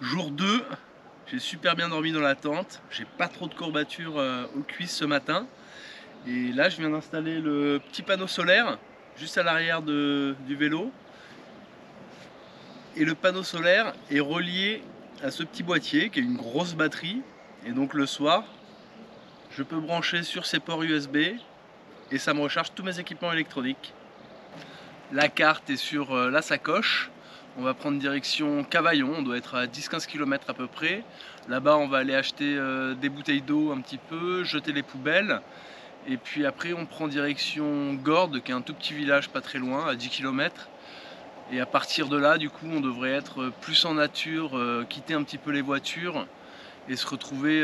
Jour 2, j'ai super bien dormi dans la tente, j'ai pas trop de courbatures aux cuisses ce matin. Et là je viens d'installer le petit panneau solaire juste à l'arrière du vélo. Et le panneau solaire est relié à ce petit boîtier qui est une grosse batterie. Et donc le soir, je peux brancher sur ces ports USB et ça me recharge tous mes équipements électroniques. La carte est sur la sacoche. On va prendre direction Cavaillon, on doit être à 10-15 km à peu près. Là-bas on va aller acheter des bouteilles d'eau un petit peu, jeter les poubelles. Et puis après on prend direction Gordes, qui est un tout petit village pas très loin, à 10 km. Et à partir de là, du coup, on devrait être plus en nature, quitter un petit peu les voitures et se retrouver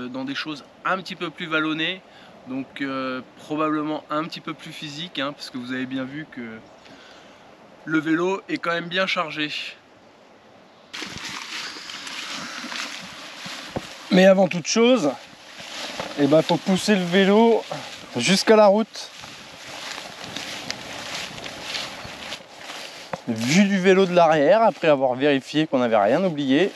dans des choses un petit peu plus vallonnées. Donc probablement un petit peu plus physique, hein, parce que vous avez bien vu que le vélo est quand même bien chargé. Mais avant toute chose, faut pousser le vélo jusqu'à la route. Vue du vélo de l'arrière, après avoir vérifié qu'on n'avait rien oublié.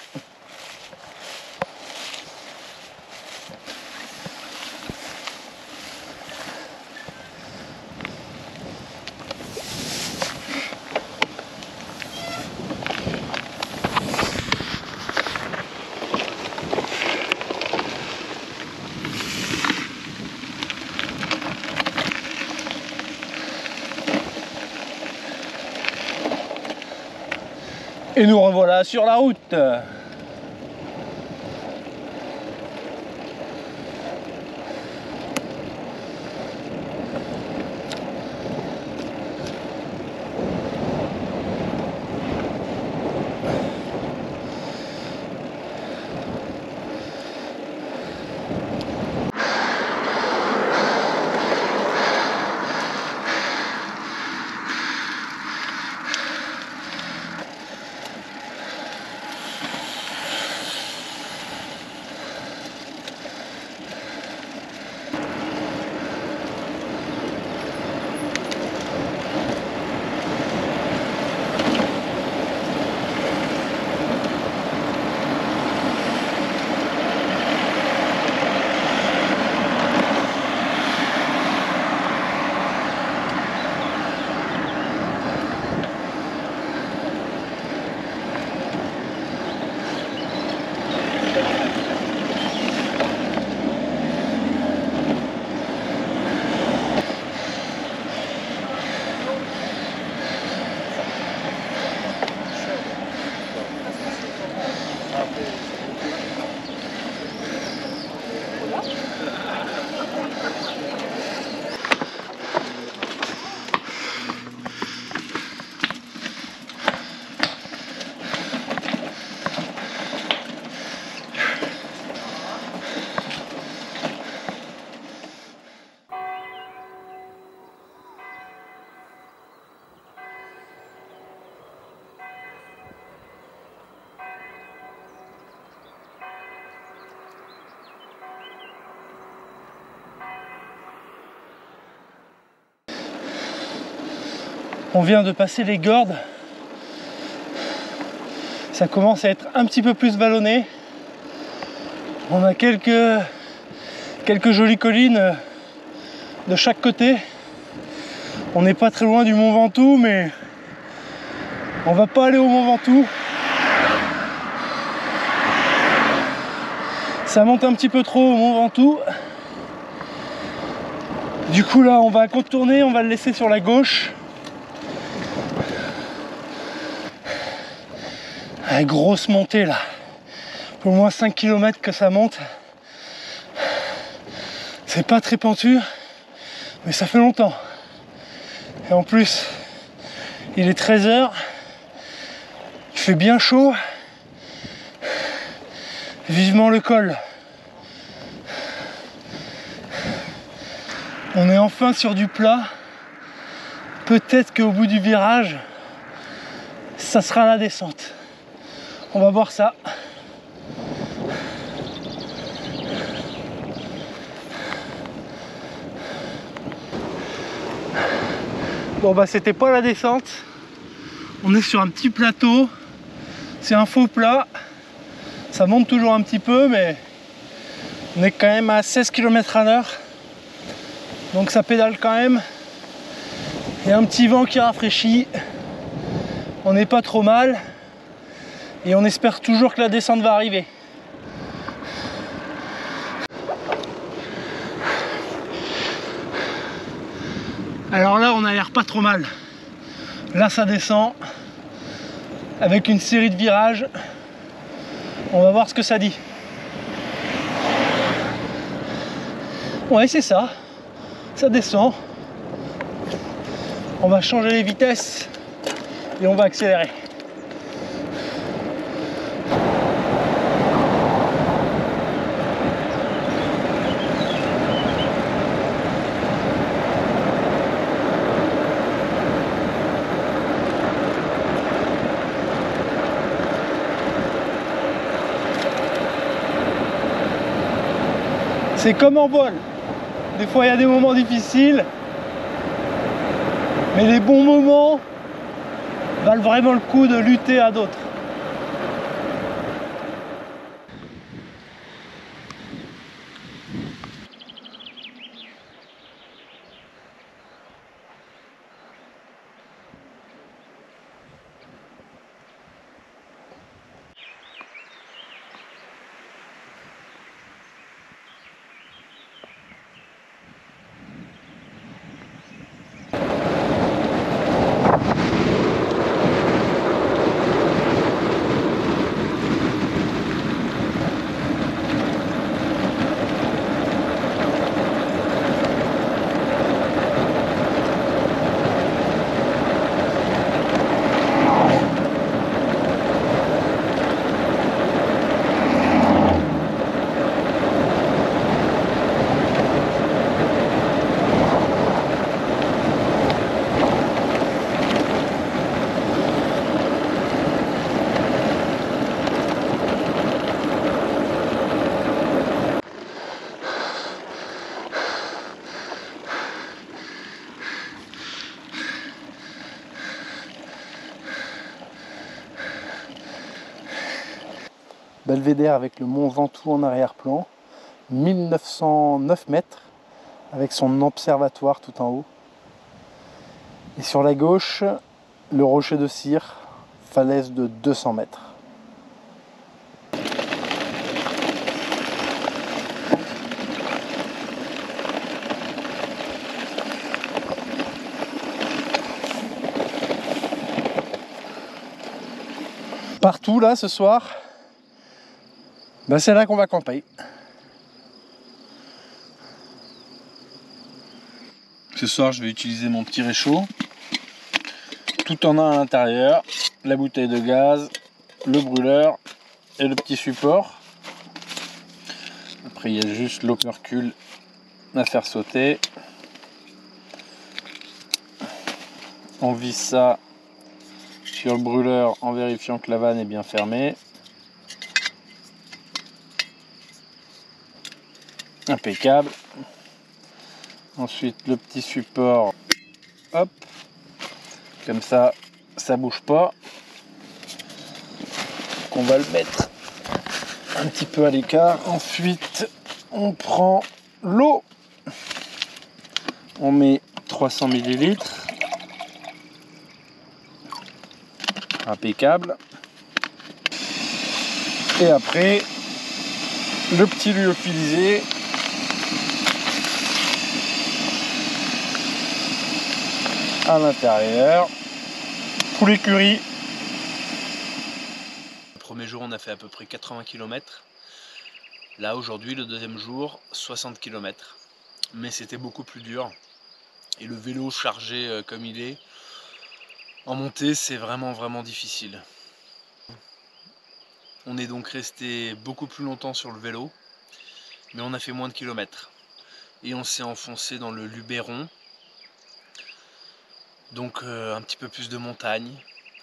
Et nous revoilà sur la route. On vient de passer les Gordes. Ça commence à être un petit peu plus vallonné. On a quelques jolies collines de chaque côté. On n'est pas très loin du Mont Ventoux, mais on va pas aller au Mont Ventoux. Ça monte un petit peu trop au Mont Ventoux. Du coup là on va contourner, on va le laisser sur la gauche. La grosse montée là, au moins 5 km que ça monte. C'est pas très pentu, mais ça fait longtemps. Et en plus, il est 13 h, il fait bien chaud. Vivement le col. On est enfin sur du plat. Peut-être qu'au bout du virage, ça sera la descente. On va voir ça. Bon bah c'était pas la descente. On est sur un petit plateau. C'est un faux plat. Ça monte toujours un petit peu, mais on est quand même à 16 km/h. Donc ça pédale quand même. Il y a un petit vent qui rafraîchit. On n'est pas trop mal. Et on espère toujours que la descente va arriver. Alors là, on a l'air pas trop mal. Là, ça descend avec une série de virages. On va voir ce que ça dit. Ouais, c'est ça. Ça descend. On va changer les vitesses et on va accélérer. C'est comme en vol. Des fois il y a des moments difficiles, mais les bons moments valent vraiment le coup de lutter à d'autres. Belvédère avec le mont Ventoux en arrière-plan, 1909 mètres avec son observatoire tout en haut. Et sur la gauche, le rocher de Cire, falaise de 200 mètres. Partout là ce soir, c'est là qu'on va camper. Ce soir je vais utiliser mon petit réchaud. Tout en un à l'intérieur, la bouteille de gaz, le brûleur et le petit support. Après il y a juste l'opercule à faire sauter. On visse ça sur le brûleur en vérifiant que la vanne est bien fermée. Impeccable. Ensuite le petit support, hop, comme ça bouge pas. On va le mettre un petit peu à l'écart. Ensuite on prend l'eau, on met 300 ml. Impeccable. Et après le petit lyophilisé. À l'intérieur, poulet curry. Le premier jour on a fait à peu près 80 km. Là aujourd'hui le deuxième jour 60 km. Mais c'était beaucoup plus dur. Et le vélo chargé comme il est, en montée c'est vraiment difficile. On est donc resté beaucoup plus longtemps sur le vélo, mais on a fait moins de kilomètres. Et on s'est enfoncé dans le Luberon. Donc un petit peu plus de montagne,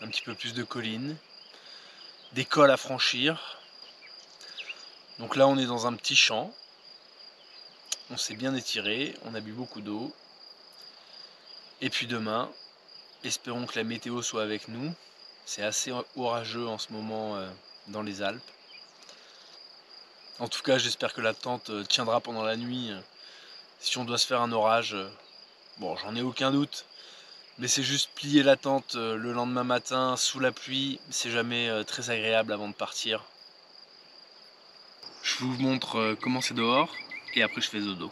un petit peu plus de collines, des cols à franchir. Donc là on est dans un petit champ, on s'est bien étiré, on a bu beaucoup d'eau. Et puis demain, espérons que la météo soit avec nous. C'est assez orageux en ce moment dans les Alpes. En tout cas, j'espère que la tente tiendra pendant la nuit. Si on doit se faire un orage, bon, j'en ai aucun doute. Mais c'est juste plier la tente le lendemain matin sous la pluie, c'est jamais très agréable avant de partir. Je vous montre comment c'est dehors et après je fais dodo.